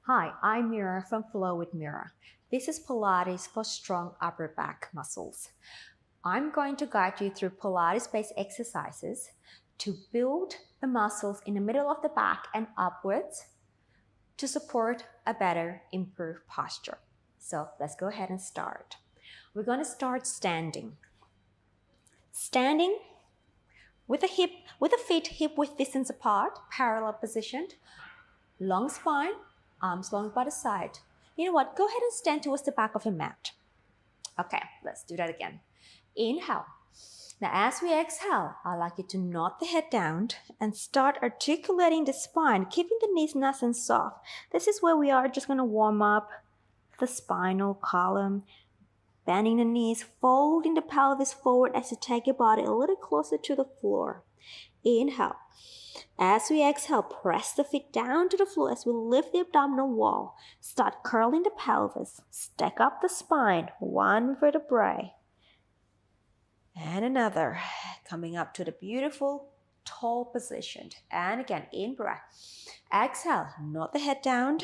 Hi, I'm Mira from Flow with Mira. This is Pilates for strong upper back muscles. I'm going to guide you through Pilates-based exercises to build the muscles in the middle of the back and upwards to support a better, improved posture. So let's go ahead and start. We're going to start standing. Standing with the feet hip-width distance apart, parallel positioned, long spine, arms long by the side. You know what? Go ahead and stand towards the back of the mat. Okay, let's do that again. Inhale. Now as we exhale, I'd like you to nod the head down and start articulating the spine, keeping the knees nice and soft. This is where we are just going to warm up the spinal column, bending the knees, folding the pelvis forward as you take your body a little closer to the floor. Inhale. As we exhale, press the feet down to the floor as we lift the abdominal wall. Start curling the pelvis. Stack up the spine, one vertebrae and another. Coming up to the beautiful tall position. And again, in breath. Exhale, nod the head down.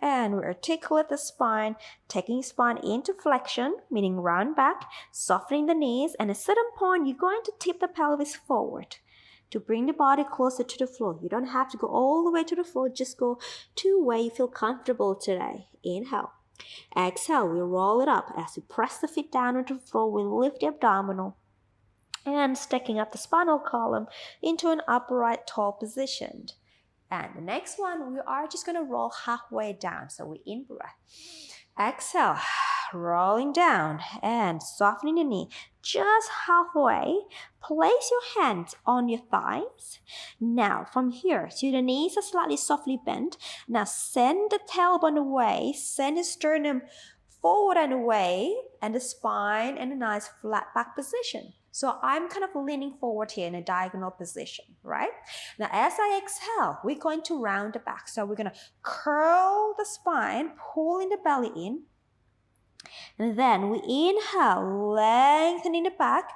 And we articulate the spine, taking spine into flexion, meaning round back, softening the knees. And at a certain point, you're going to tip the pelvis forward to bring the body closer to the floor. You don't have to go all the way to the floor. Just go to where you feel comfortable today. Inhale. Exhale, we roll it up. As we press the feet down onto the floor, we lift the abdominal and stacking up the spinal column into an upright tall position. And the next one, we are just going to roll halfway down. So we in-breath. Exhale, rolling down and softening the knee just halfway. Place your hands on your thighs. Now from here, so the knees are slightly softly bent. Now send the tailbone away, send the sternum forward and away, and the spine in a nice flat back position. So I'm kind of leaning forward here in a diagonal position, right? Now as I exhale, we're going to round the back. So we're going to curl the spine, pulling the belly in. And then we inhale, lengthening the back.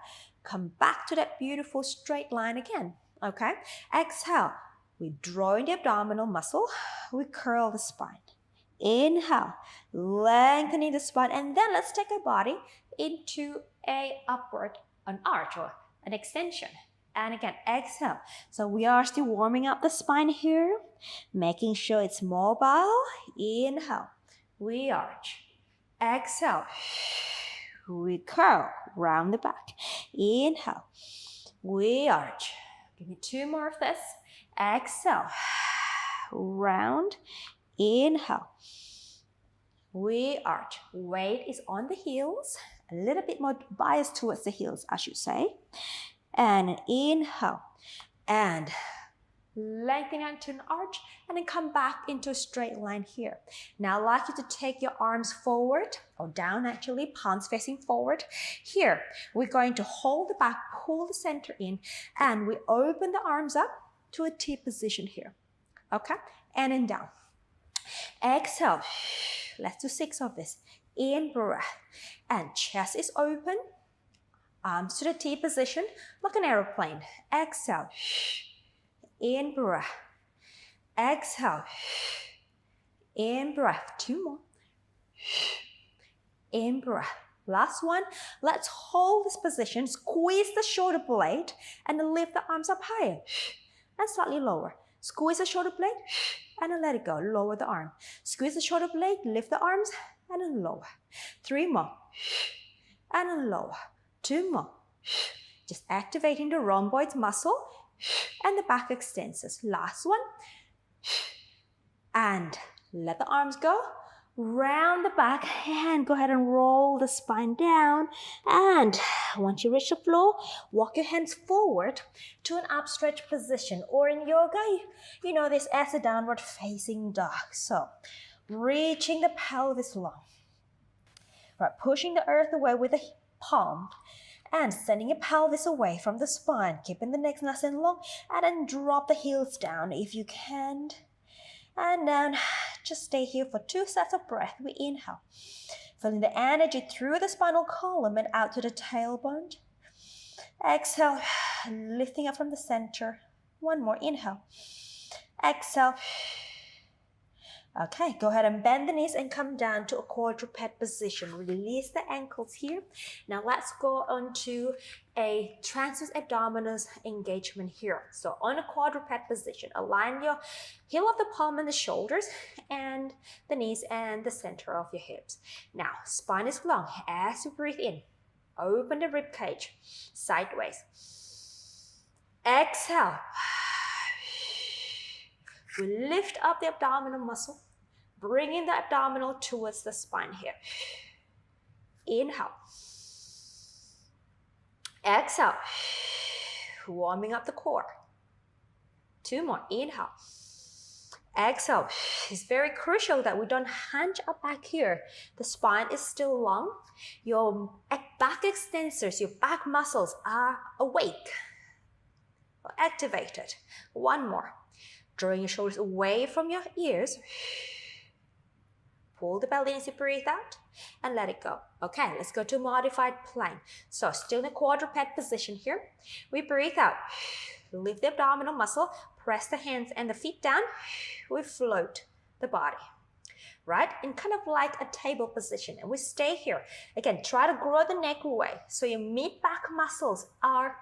Come back to that beautiful straight line again, okay? Exhale, we draw in the abdominal muscle. We curl the spine. Inhale, lengthening the spine. And then let's take our body into an arch or an extension. And again, exhale. So we are still warming up the spine here, making sure it's mobile. Inhale, we arch. Exhale, we curl, round the back. Inhale, we arch. Give me two more of this. Exhale, round. Inhale, we arch. Weight is on the heels. A little bit more biased towards the heels, I should say. And inhale. And lengthen out to an arch. And then come back into a straight line here. Now I'd like you to take your arms forward, or down actually, palms facing forward. Here, we're going to hold the back, pull the center in, and we open the arms up to a T position here. Okay? And then down. Exhale. Let's do 6 of this. In breath. And chest is open. Arms to the T position, like an aeroplane. Exhale. In breath. Exhale. In breath. 2 more. In breath. Last one. Let's hold this position. Squeeze the shoulder blade and then lift the arms up higher. And slightly lower. Squeeze the shoulder blade and then let it go. Lower the arm. Squeeze the shoulder blade, lift the arms and then lower. 3 more. And then lower. 2 more. Just activating the rhomboid muscle and the back extensors. Last one. And let the arms go. Round the back and go ahead and roll the spine down. And once you reach the floor, walk your hands forward to an upstretched position. Or in yoga, you know this as a downward facing dog. So reaching the pelvis long. Right, pushing the earth away with the palm. And sending your pelvis away from the spine. Keeping the neck nice and long. And then drop the heels down if you can. And then just stay here for 2 sets of breath. We inhale. Feeling the energy through the spinal column and out to the tailbone. Exhale, lifting up from the center. 1 more, inhale. Exhale. Okay, go ahead and bend the knees and come down to a quadruped position. Release the ankles here. Now let's go on to a transverse abdominals engagement here. So on a quadruped position, align your heel of the palm and the shoulders and the knees and the center of your hips. Now, spine is long. As you breathe in, open the rib cage sideways. Exhale. We lift up the abdominal muscle, bringing the abdominal towards the spine here. Inhale. Exhale. Warming up the core. 2 more. Inhale. Exhale. It's very crucial that we don't hunch up back here. The spine is still long. Your back extensors, your back muscles are awake or activated. 1 more. Drawing your shoulders away from your ears. Pull the belly as you breathe out and let it go. Okay, let's go to modified plank. So still in a quadruped position here. We breathe out. Lift the abdominal muscle. Press the hands and the feet down. We float the body. Right? In kind of like a table position. And we stay here. Again, try to grow the neck away. So your mid-back muscles are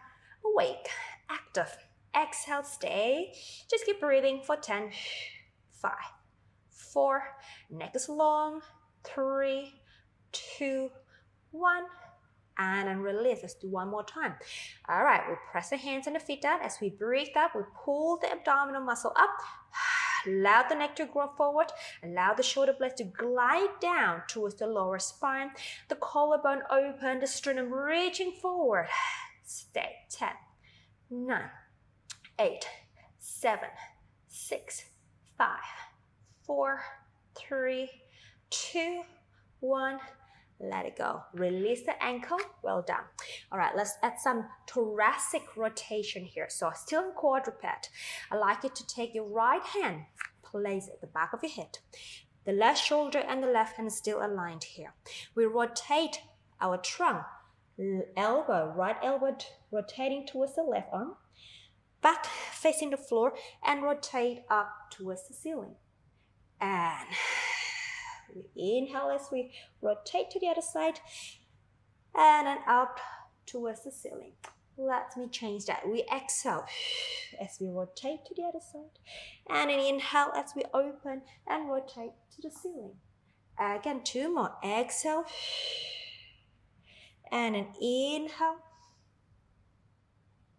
awake, active. Exhale, stay. Just keep breathing for 10, 5, 4. Neck is long. 3, 2, 1. And then release. Let's do 1 more time. All right, we press the hands and the feet down. As we breathe up, we pull the abdominal muscle up. Allow the neck to grow forward. Allow the shoulder blades to glide down towards the lower spine. The collarbone open, the sternum reaching forward. Stay. 10, 9, 8, 7, 6, 5, 4, 3, 2, 1. Let it go. Release the ankle. Well done. All right, let's add some thoracic rotation here. So still in quadruped. I'd like you to take your right hand, place it at the back of your head. The left shoulder and the left hand is still aligned here. We rotate our trunk, elbow, right elbow rotating towards the left arm. Back facing the floor and rotate up towards the ceiling. And we inhale as we rotate to the other side and then up towards the ceiling. Let me change that. We exhale as we rotate to the other side and then inhale as we open and rotate to the ceiling. Again, 2 more. Exhale and then inhale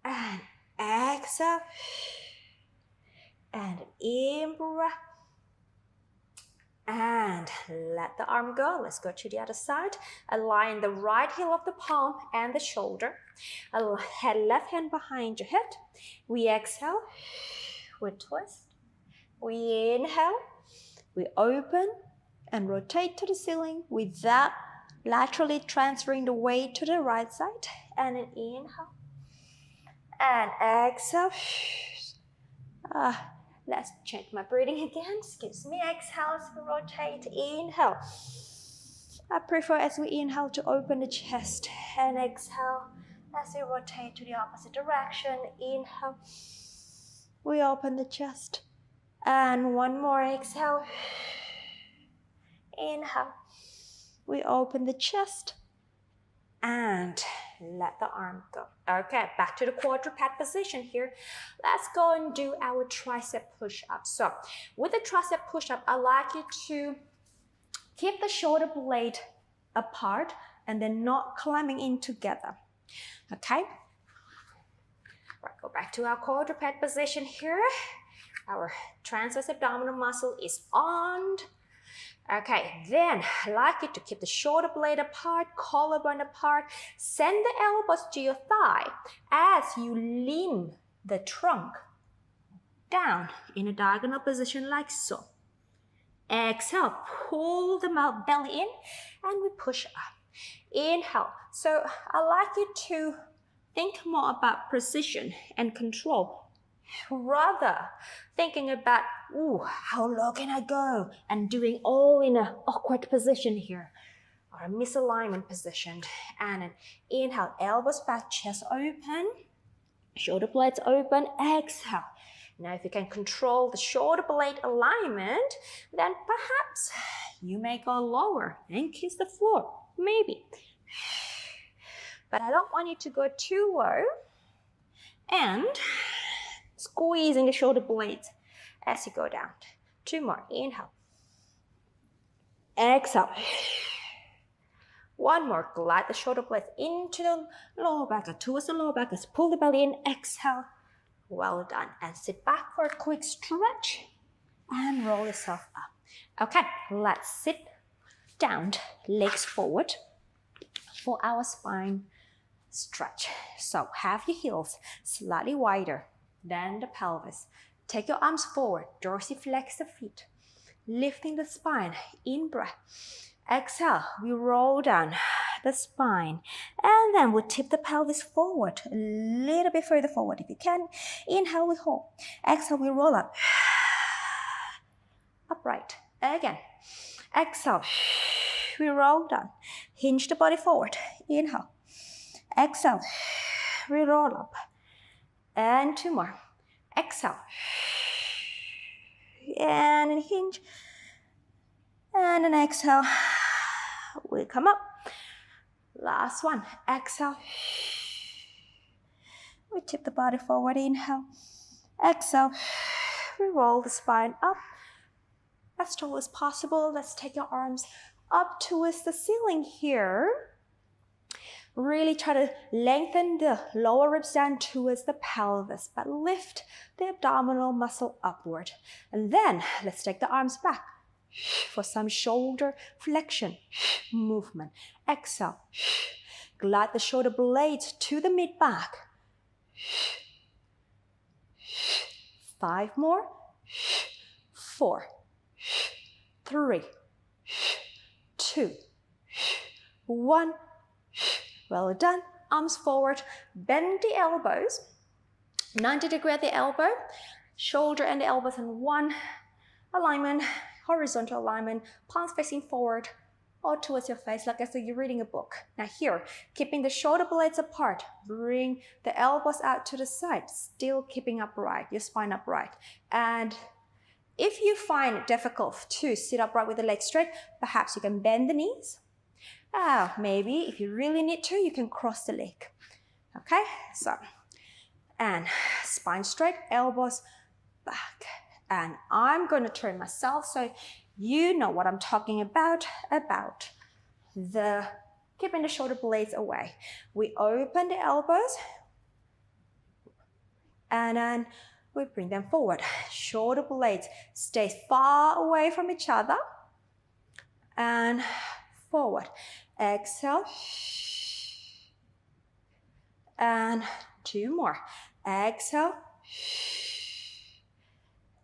and exhale and in-breath and let the arm go. Let's go to the other side. Align the right heel of the palm and the shoulder. Left hand behind your head. We exhale. We twist. We inhale. We open and rotate to the ceiling with that laterally transferring the weight to the right side. And then inhale. And exhale. Let's change my breathing again. Excuse me. Exhale as we rotate. Inhale. I prefer as we inhale to open the chest. And exhale as we rotate to the opposite direction. Inhale. We open the chest. And 1 more. Exhale. Inhale. We open the chest. And let the arm go. Okay, back to the quadruped position here. Let's go and do our tricep push-up. So with the tricep push-up, I'd like you to keep the shoulder blade apart and then not climbing in together. Okay? Right, go back to our quadruped position here. Our transverse abdominal muscle is on. Okay, then I'd like you to keep the shoulder blade apart, collarbone apart. Send the elbows to your thigh as you lean the trunk down in a diagonal position like so. Exhale, pull the belly in and we push up. Inhale. So I'd like you to think more about precision and control rather thinking about, how low can I go? And doing all in an awkward position here or a misalignment position. And an inhale, elbows back, chest open, shoulder blades open. Exhale, Now, if you can control the shoulder blade alignment, then perhaps you may go lower and kiss the floor, maybe. But I don't want you to go too low and squeezing the shoulder blades as you go down. 2 more. Inhale. Exhale. 1 more. Glide the shoulder blades into the lower back, towards the lower back. Let's pull the belly in. Exhale. Well done. And sit back for a quick stretch and roll yourself up. Okay, let's sit down, legs forward for our spine stretch. So have your heels slightly wider than the pelvis. Take your arms forward, dorsiflex the feet, lifting the spine. In breath. Exhale, we roll down the spine, and then we tip the pelvis forward, a little bit further forward if you can. Inhale, we hold. Exhale, we roll up. Upright. Again. Exhale, we roll down. Hinge the body forward. Inhale. Exhale, we roll up. And 2 more. Exhale. And hinge. And an exhale. We come up. Last one. Exhale. We tip the body forward. Inhale. Exhale. We roll the spine up as tall as possible. Let's take your arms up towards the ceiling here. Really try to lengthen the lower ribs down towards the pelvis, but lift the abdominal muscle upward. And then let's take the arms back for some shoulder flexion movement. Exhale. Glide the shoulder blades to the mid-back. 5 more. 4, 3, 2, 1. Well done. Arms forward. Bend the elbows. 90 degrees at the elbow. Shoulder and the elbows in one alignment. Horizontal alignment. Palms facing forward or towards your face, like as if you're reading a book. Now here, keeping the shoulder blades apart. Bring the elbows out to the side. Still keeping upright, your spine upright. And if you find it difficult to sit upright with the legs straight, perhaps you can bend the knees. Maybe if you really need to, you can cross the leg. Okay, so, and spine straight, elbows back. And I'm going to turn myself so you know what I'm talking about the keeping the shoulder blades away. We open the elbows and then we bring them forward. Shoulder blades stay far away from each other and forward. Exhale. And 2 more. Exhale.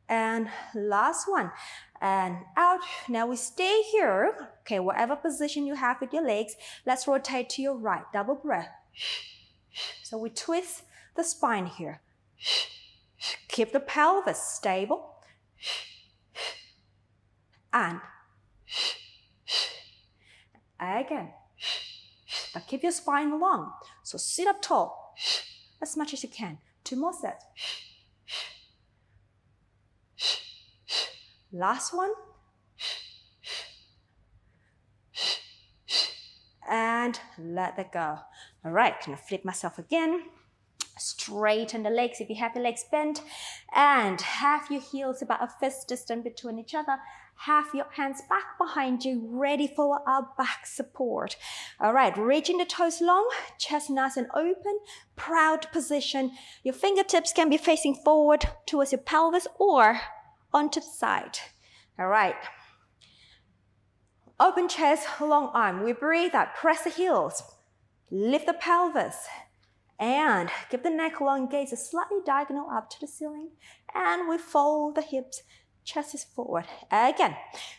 And last one. And out. Now we stay here. Okay, whatever position you have with your legs, let's rotate to your right. Double breath. So we twist the spine here. Keep the pelvis stable. And again. But keep your spine long. So sit up tall as much as you can. 2 more sets. Last one. And let that go. All right, I'm gonna flip myself again. Straighten the legs if you have the legs bent. And have your heels about a fist distance between each other. Have your hands back behind you, ready for our back support. All right, reaching the toes long, chest nice and open, proud position. Your fingertips can be facing forward towards your pelvis or onto the side. All right. Open chest, long arm. We breathe out, press the heels, lift the pelvis, and keep the neck long, gaze slightly diagonal up to the ceiling, and we fold the hips, chest is forward. Again,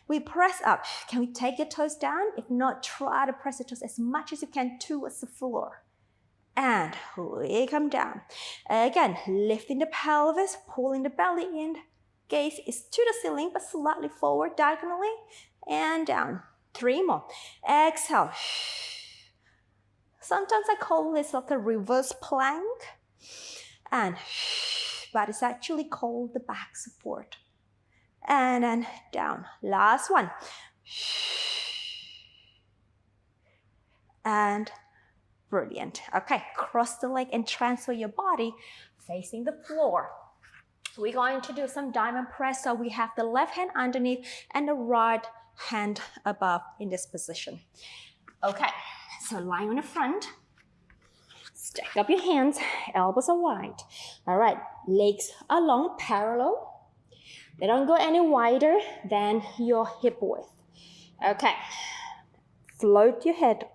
we press up. Can we take your toes down? If not, try to press the toes as much as you can towards the floor. And we come down. Again, lifting the pelvis, pulling the belly in. Gaze is to the ceiling, but slightly forward diagonally and down. 3 more. Exhale. Sometimes I call this like a reverse plank. And but it's actually called the back support. And then down. Last one. And brilliant. Okay, cross the leg and transfer your body facing the floor. We're going to do some diamond press. So we have the left hand underneath and the right hand above in this position. Okay, so lying on the front. Stack up your hands, elbows are wide. All right, legs are long, parallel. They don't go any wider than your hip width. Okay, float your head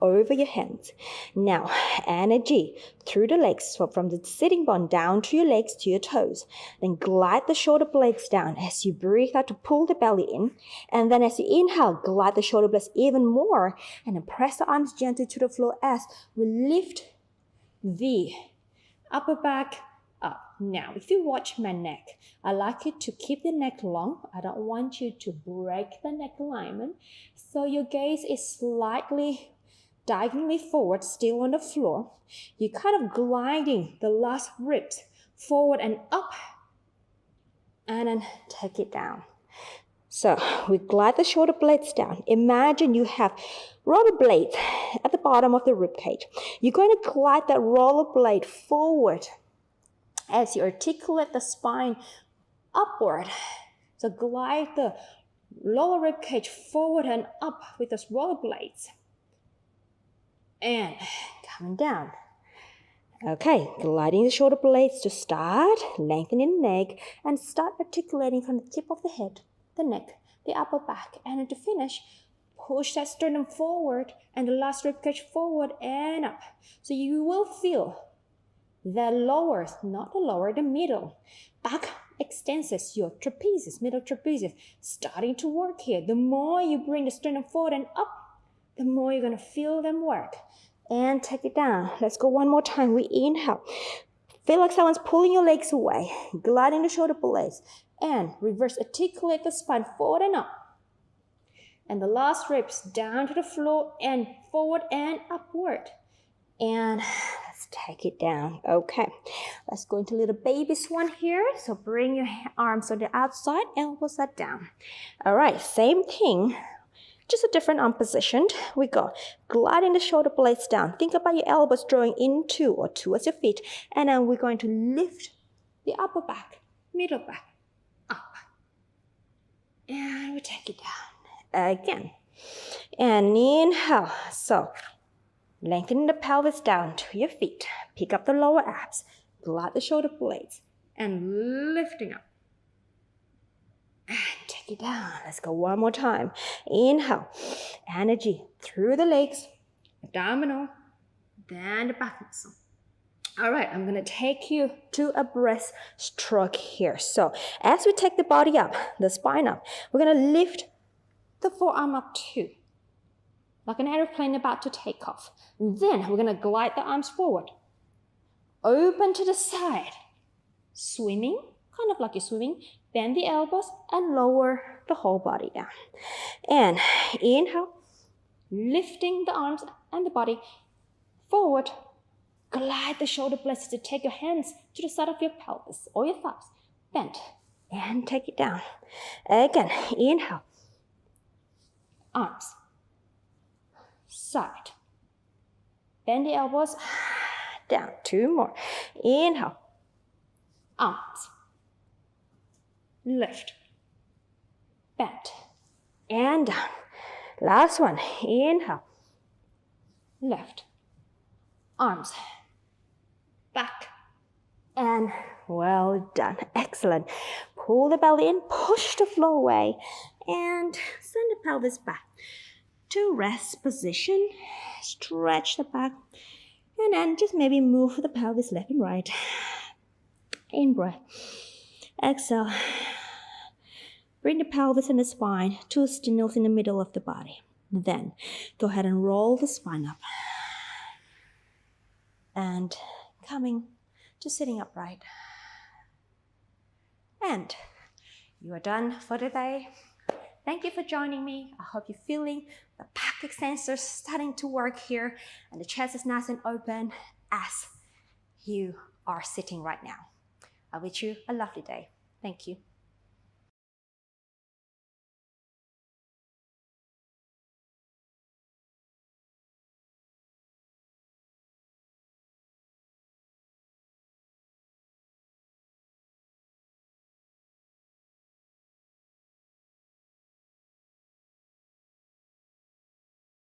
over your hands. Now, energy through the legs, so from the sitting bone down to your legs to your toes. Then glide the shoulder blades down as you breathe out to pull the belly in. And then as you inhale, glide the shoulder blades even more. And then press the arms gently to the floor as we lift the upper back up. Now, if you watch my neck, I like you to keep the neck long. I don't want you to break the neck alignment. So your gaze is slightly diagonally forward, still on the floor. You're kind of gliding the last ribs forward and up, and then take it down. So we glide the shoulder blades down. Imagine you have roller blades at the bottom of the rib cage. You're going to glide that roller blade forward as you articulate the spine upward. So glide the lower rib cage forward and up with those roller blades. And coming down. Okay, gliding the shoulder blades to start, lengthening the neck, and start articulating from the tip of the head, the neck, the upper back, and then to finish, push that sternum forward and the last rib cage forward and up. So you will feel the lower, not the lower, the middle. Back extensors, your trapezius, middle trapezius, starting to work here. The more you bring the sternum forward and up, the more you're going to feel them work. And take it down. Let's go one more time. We inhale. Feel like someone's pulling your legs away. Gliding the shoulder blades. And reverse articulate the spine forward and up. And the last ribs down to the floor and forward and upward. And let's take it down. Okay. Let's go into little baby swan here. So bring your arms on the outside, elbows are down. All right. Same thing. Just a different arm position. We go gliding the shoulder blades down. Think about your elbows drawing into or towards your feet. And then we're going to lift the upper back, middle back, up. And we take it down. Again. And inhale. So lengthening the pelvis down to your feet. Pick up the lower abs. Glide the shoulder blades. And lifting up. And take it down. Let's go one more time. Inhale. Energy through the legs, abdominal, then the back muscle. All right, I'm going to take you to a breast stroke here. So as we take the body up, the spine up, we're going to lift the forearm up too, like an airplane about to take off. Then we're going to glide the arms forward, open to the side, swimming, kind of like you're swimming. Bend the elbows and lower the whole body down. And inhale, lifting the arms and the body forward. Glide the shoulder blades to take your hands to the side of your pelvis or your thighs. Bend and take it down. Again, inhale. Arms. Side. Bend the elbows down. Two more. Inhale. Arms. Lift, bend, and down. Last one. Inhale, lift, arms, back, and well done. Excellent. Pull the belly in, push the floor away, and send the pelvis back to rest position. Stretch the back, and then just maybe move the pelvis left and right. In breath. Exhale. Bring the pelvis and the spine to sternals in the middle of the body. Then go ahead and roll the spine up. And coming to sitting upright. And you are done for the day. Thank you for joining me. I hope you're feeling the back extensors starting to work here and the chest is nice and open as you are sitting right now. I wish you a lovely day. Thank you.